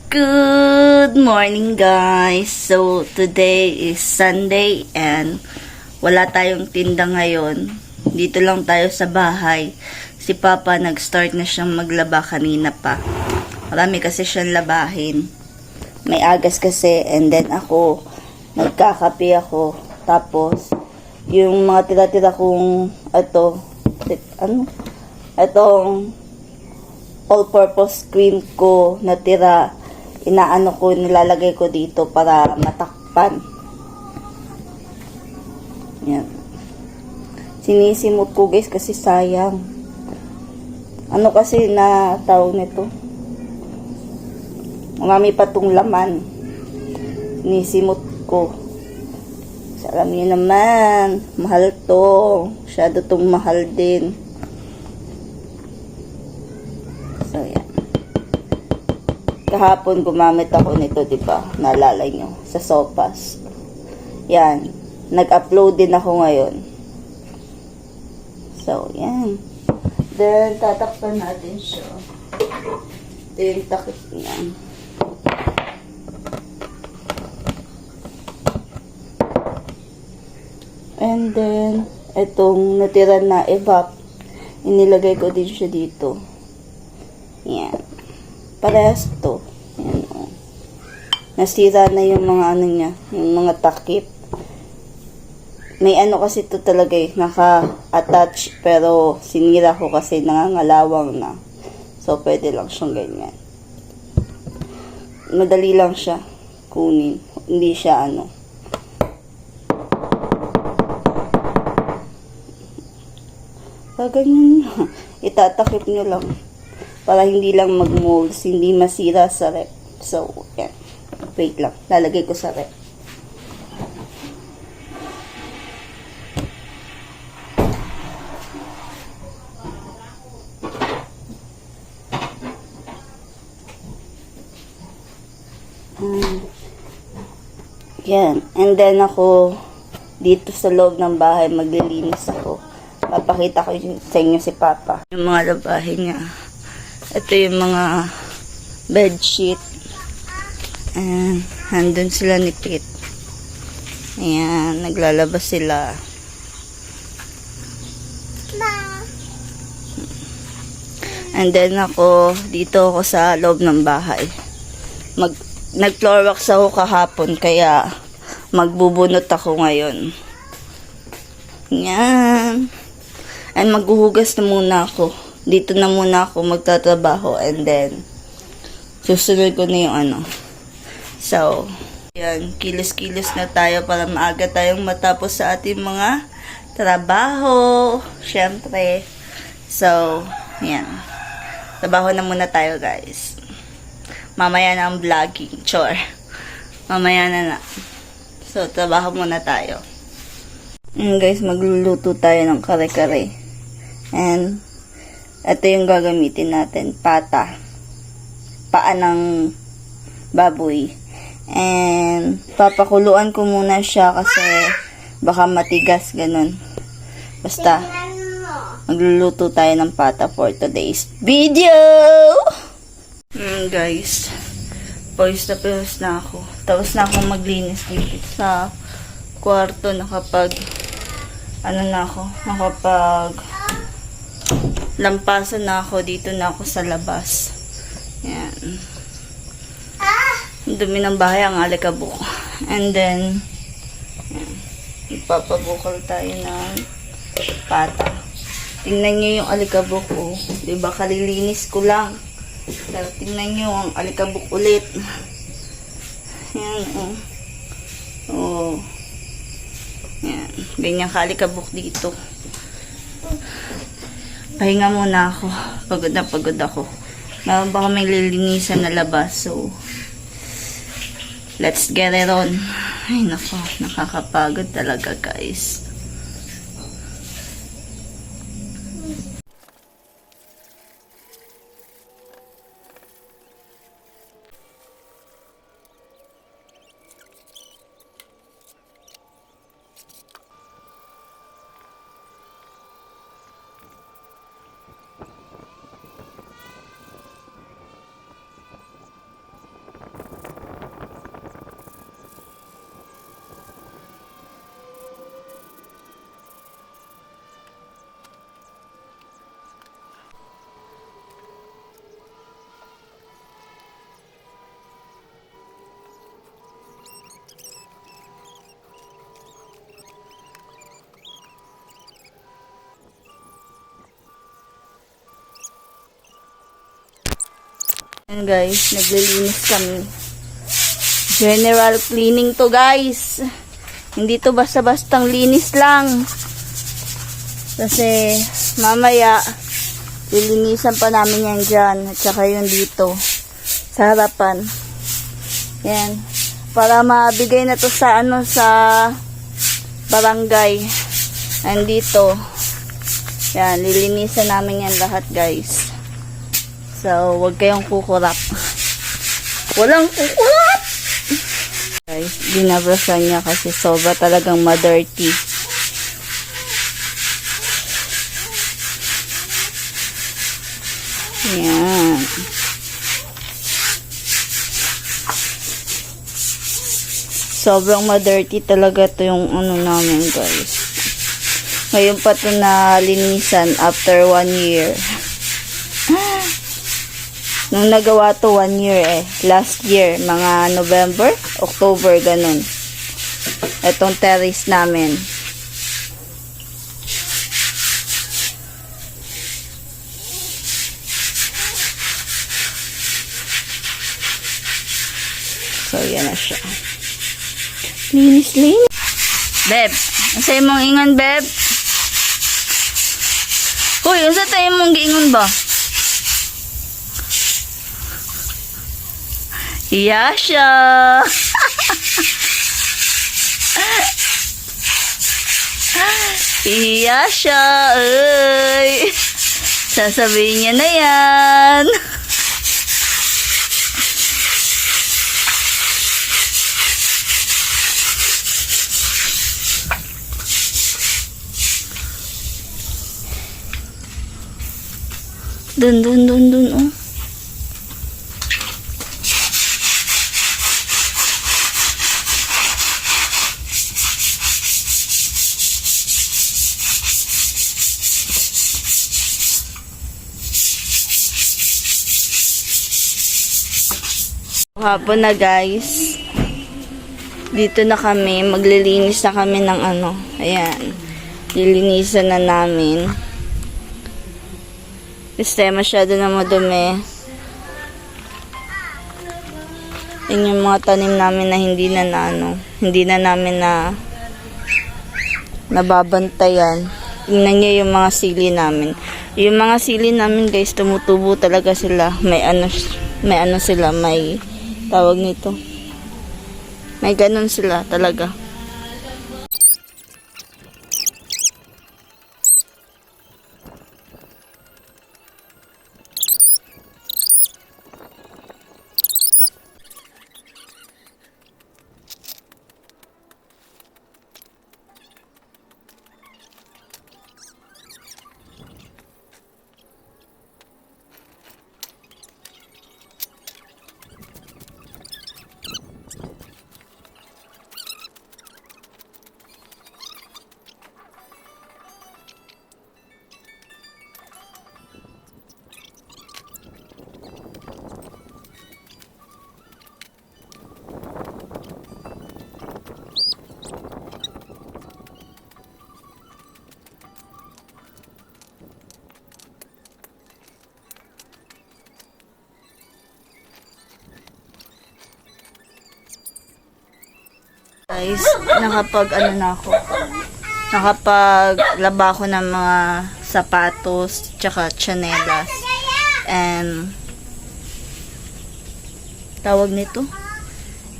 Good morning guys! So today is Sunday and wala tayong tinda ngayon. Dito lang tayo sa bahay. Si Papa nag-start na siyang maglaba kanina pa. Marami kasi siyang labahin. May agas kasi and then ako nagkakape ako. Tapos yung mga tira-tira kong itong all-purpose cream ko natira, nilalagay ko dito para matakpan. Yan. Sinisimot ko guys kasi sayang. Ano kasi na tawag nito? Marami pa tong laman. Sinisimot ko. Alam niyo naman, mahal to. Masyado tong mahal din. So, yan. Kahapon gumamit ako nito, diba? Naalala nyo, sa sopas. Yan. Nag-upload din ako ngayon. So, yan. Then, tatakpan natin siya. Ito yung takip niya. And then, itong natira na evap, inilagay ko din siya dito. Yan. Parehas to. Yan, oh. Nasira na yung mga ano niya, yung mga takip. May ano kasi to talaga eh, naka-attach, pero sinira ko kasi nangangalawang na. So, pwede lang siyang ganyan. Madali lang siya kunin. Hindi siya ano. Ganyan na. Itatakip nyo lang. Para hindi lang mag-molds, hindi masira sa rep. So, yan. Wait lang. Lalagay ko sa rep. Yan. And then ako, dito sa loob ng bahay, maglilinis ako. Papakita ko sa inyo si Papa. Yung mga labahin niya. Ito yung mga bedsheet. And handun sila ni Pete. Ayan, naglalabas sila. And then ako, dito ako sa loob ng bahay. Nag-floor wax ako kahapon, kaya magbubunot ako ngayon. Yan. And maghuhugas na muna ako. Dito na muna ako magtatrabaho and then susunod ko na yung ano. So, yan, kilos-kilos na tayo para maaga tayong matapos sa ating mga trabaho. Syempre. So, yan. Trabaho na muna tayo, guys. Mamaya na ang vlogging. Chore. Mamaya na. So, trabaho muna tayo. Guys, magluluto tayo ng kare-kare. And ito yung gagamitin natin, pata. Paa ng baboy. And papakuluan ko muna siya kasi baka matigas, ganun. Basta, magluluto tayo ng pata for today's video. Guys, pawis na ako. Tapos na akong maglinis dito sa kwarto. Nakapag lampasan na ako, dito na ako sa labas. Yan. Dumi ng bahay ang alikabok. And then, yan. Ipapabukal tayo ng pata. Tingnan nyo yung alikabok ko. Diba, kalilinis ko lang. Pero tingnan nyo ang alikabok ulit. Yan, oh. Oh. Yan. Ganyan kaalikabok dito. Pahinga muna ako. Pagod ako. Meron pa kami lilinisan na labas. So, let's get it on. Ay, nako. Nakakapagod talaga, guys. And guys, naglilinis kami. General cleaning to guys. Hindi to basta-bastang linis lang. Kasi mamaya lilinisan pa namin yan dyan. At saka yun dito. Sa harapan. Yan. Para mabigay na to sa sa barangay. And dito. Yan. Lilinisan namin yan lahat guys. So, wag kayong kukurap. Walang kukurap! Guys, binabrasan niya kasi sobra talagang ma-dirty. Yan. Sobrang ma-dirty talaga to yung ano namin guys. Ngayon pa to na linisan after 1 year. Nung nagawa to 1 year last year, mga November, October, ganun. Itong terrace namin. So, yan na siya. Linis, linis. Beb, asa mong ingon, Beb? Hoy, asa tayo mong giingon ba? Iya siya. Iya siya. Ay. Sasabihin niya na yan. Dun, oh. Hapon na guys. Dito na kami. Maglilinis na kami ng ano. Ayan. Lilinisan na namin. Kasi masyado na madumi. Yun yung mga tanim namin na hindi na ano. Hindi na namin na nababantayan. Tingnan nyo yung mga sili namin. Yung mga sili namin guys, tumutubo talaga sila. May ano sila, may tawag nito. May ganun sila talaga. Guys, nakapaglaba ako ng mga sapatos tsaka tsinelas and tawag nito,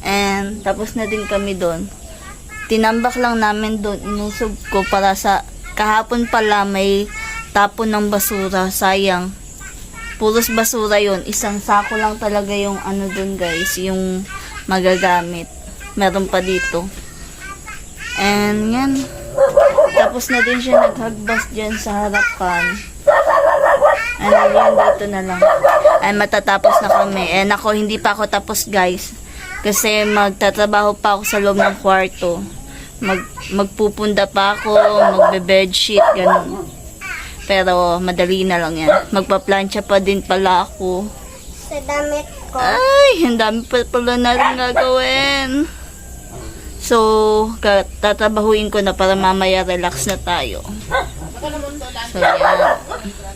and tapos na din kami doon. Tinambak lang namin doon, inusog ko para sa kahapon pala may tapon ng basura, sayang, puros basura yon. Isang sako lang talaga yung ano doon guys, yung magagamit. Meron pa dito. And yan. Tapos na din siya naghagbas dyan sa harapan. And yan, dito na lang. Ay, matatapos na kami. And ako, hindi pa ako tapos guys. Kasi magtatrabaho pa ako sa loob ng kwarto. Magpupunda pa ako, magbe-bedsheet, ganun. Pero madali na lang yan. Magpa-plancha pa din pala ako. Sa damit ko. Ay, ang dami pa pala na rin gagawin. So, tatabahuin ko na para mamaya relax na tayo. So, yan.